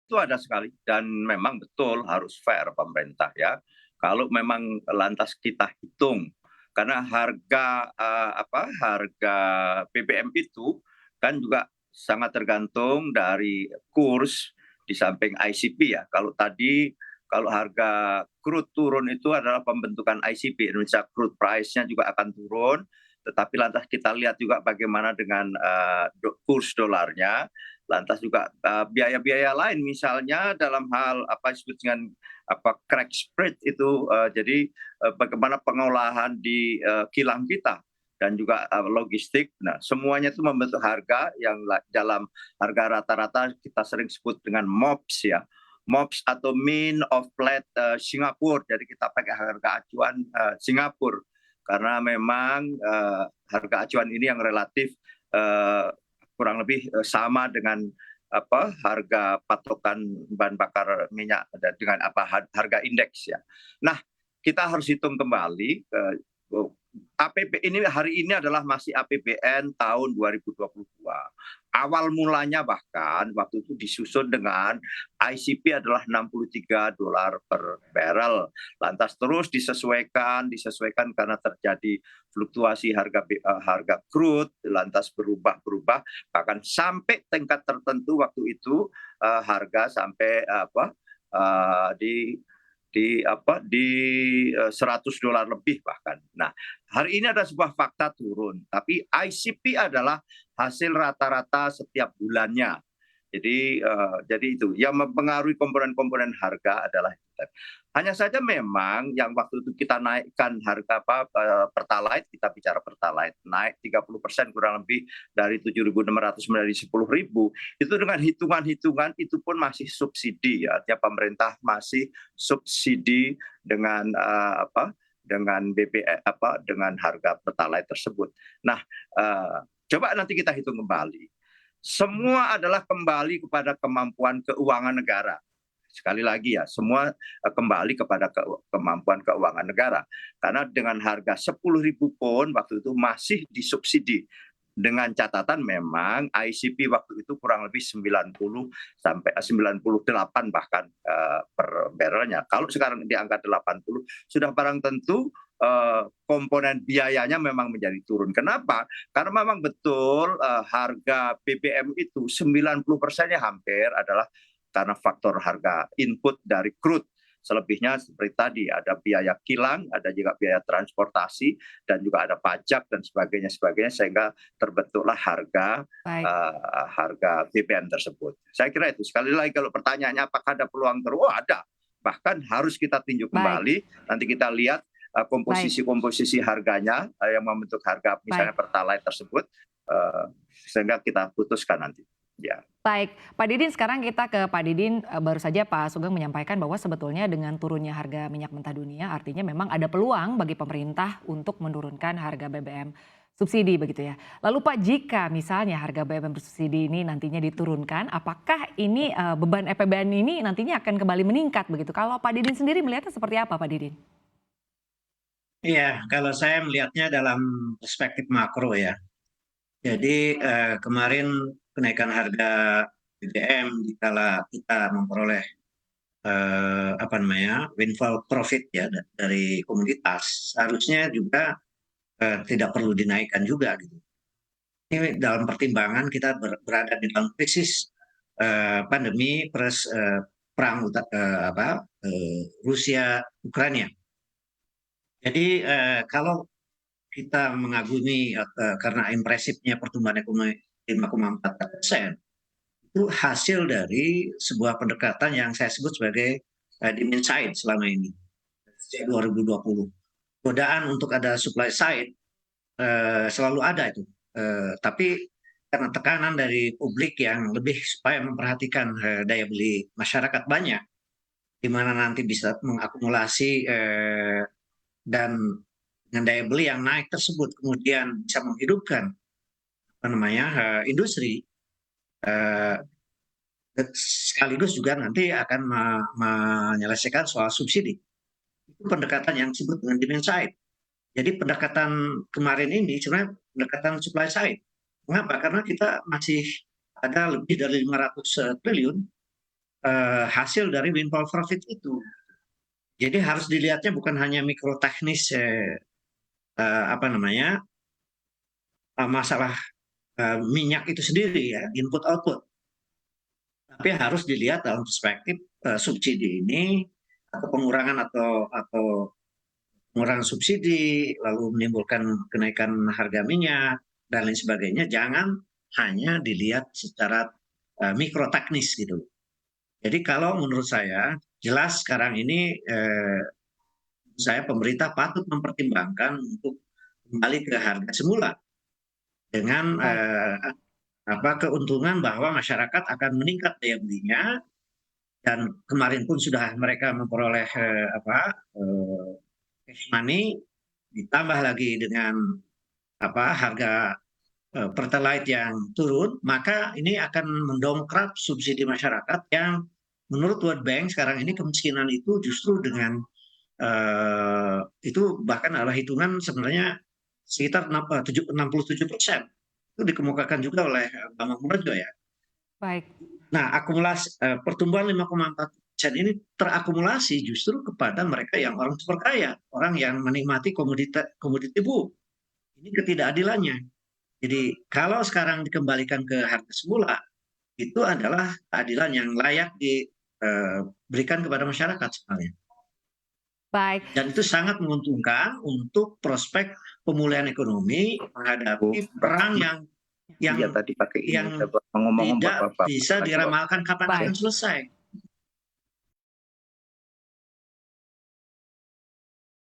itu ada sekali dan memang betul harus fair pemerintah ya. Kalau memang lantas kita hitung karena harga BBM itu kan juga sangat tergantung dari kurs di samping ICP ya. Kalau harga crude turun itu adalah pembentukan ICP, Indonesia Crude Price-nya juga akan turun, tetapi lantas kita lihat juga bagaimana dengan kurs dolarnya, lantas juga biaya-biaya lain misalnya dalam hal apa disebut dengan crack spread itu, jadi bagaimana pengolahan di kilang kita dan juga logistik. Nah, semuanya itu membentuk harga yang dalam harga rata-rata kita sering sebut dengan MOPS ya. MOPS atau Mean of Plate Singapura. Jadi kita pakai harga acuan Singapura karena memang harga acuan ini yang relatif kurang lebih sama dengan harga patokan bahan bakar minyak dengan harga indeks ya. Nah, kita harus hitung kembali APB ini hari ini adalah masih APBN tahun 2022. Awal mulanya bahkan waktu itu disusun dengan ICP adalah $63 per barrel. Lantas terus disesuaikan karena terjadi fluktuasi harga crude, lantas berubah bahkan sampai tingkat tertentu waktu itu harga sampai di $100 lebih bahkan. Nah, hari ini ada sebuah fakta turun, tapi ICP adalah hasil rata-rata setiap bulannya. Jadi itu yang mempengaruhi komponen-komponen harga adalah itu. Hanya saja memang yang waktu itu kita naikkan harga Pertalite, kita bicara Pertalite naik 30% kurang lebih dari 7.600 menjadi 10.000, itu dengan hitungan-hitungan itu pun masih subsidi ya, artinya pemerintah masih subsidi dengan dengan dengan harga Pertalite tersebut. Nah, coba nanti kita hitung kembali. Semua adalah kembali kepada kemampuan keuangan negara. Sekali lagi ya, semua kembali kepada kemampuan keuangan negara. Karena dengan harga 10.000 pun waktu itu masih disubsidi. Dengan catatan memang ICP waktu itu kurang lebih 90 sampai 98 bahkan per barrelnya. Kalau sekarang di angka 80 sudah barang tentu komponen biayanya memang menjadi turun. Kenapa? Karena memang betul harga BBM itu 90%-nya hampir adalah karena faktor harga input dari crude. Selebihnya seperti tadi ada biaya kilang, ada juga biaya transportasi, dan juga ada pajak dan sebagainya sehingga terbentuklah harga BBM tersebut. Saya kira itu. Sekali lagi kalau pertanyaannya apakah ada peluang terus? Oh, ada. Bahkan harus kita tinjau kembali. Nanti kita lihat komposisi harganya yang membentuk harga misalnya Pertalite tersebut, sehingga kita putuskan nanti. Ya. Baik, Pak Didin, sekarang kita ke Pak Didin. Baru saja Pak Sugeng menyampaikan bahwa sebetulnya dengan turunnya harga minyak mentah dunia artinya memang ada peluang bagi pemerintah untuk menurunkan harga BBM subsidi begitu ya. Lalu Pak, jika misalnya harga BBM bersubsidi ini nantinya diturunkan, apakah ini beban APBN ini nantinya akan kembali meningkat begitu? Kalau Pak Didin sendiri melihatnya seperti apa Pak Didin? Iya, kalau saya melihatnya dalam perspektif makro ya. Jadi kemarin kenaikan harga BBM dikala kita memperoleh windfall profit ya dari komoditas, seharusnya juga tidak perlu dinaikkan juga gitu. Ini dalam pertimbangan kita berada di dalam krisis pandemi plus perang Rusia Ukraina. Jadi kalau kita mengagumi karena impresifnya pertumbuhan ekonomi 5,4%, itu hasil dari sebuah pendekatan yang saya sebut sebagai demand side selama ini sejak 2020. Godaan untuk ada supply side selalu ada itu, tapi karena tekanan dari publik yang lebih supaya memperhatikan daya beli masyarakat banyak, di mana nanti bisa mengakumulasi dan dengan daya beli yang naik tersebut kemudian bisa menghidupkan industri, sekaligus juga nanti akan menyelesaikan soal subsidi. Itu pendekatan yang disebut dengan demand side. Jadi pendekatan kemarin ini sebenarnya pendekatan supply side. Mengapa? Karena kita masih ada lebih dari 500 triliun hasil dari windfall profit itu. Jadi harus dilihatnya bukan hanya mikroteknis apa namanya masalah minyak itu sendiri ya, input output, tapi harus dilihat dalam perspektif subsidi ini atau pengurangan atau pengurangan subsidi lalu menimbulkan kenaikan harga minyak dan lain sebagainya. Jangan hanya dilihat secara mikroteknis gitu. Jadi kalau menurut saya jelas sekarang ini saya pemerintah patut mempertimbangkan untuk kembali ke harga semula dengan Baik. keuntungan bahwa masyarakat akan meningkat daya belinya dan kemarin pun sudah mereka memperoleh cash money ditambah lagi dengan harga pertalite yang turun, maka ini akan mendongkrak subsidi masyarakat yang menurut World Bank sekarang ini kemiskinan itu justru dengan itu bahkan adalah hitungan sebenarnya sekitar 67%. Itu dikemukakan juga oleh Bambang Brojo ya. Baik. Nah, akumulasi pertumbuhan 5,4% ini terakumulasi justru kepada mereka yang orang super kaya, orang yang menikmati komoditi buah. Ini ketidakadilannya. Jadi kalau sekarang dikembalikan ke harga semula, itu adalah keadilan yang layak diberikan kepada masyarakat sebenarnya. Baik. Dan itu sangat menguntungkan untuk prospek pemulihan ekonomi menghadapi perang yang Iya tadi pakai ini yang ngomong tidak bisa diramalkan kapan akan Baik. selesai.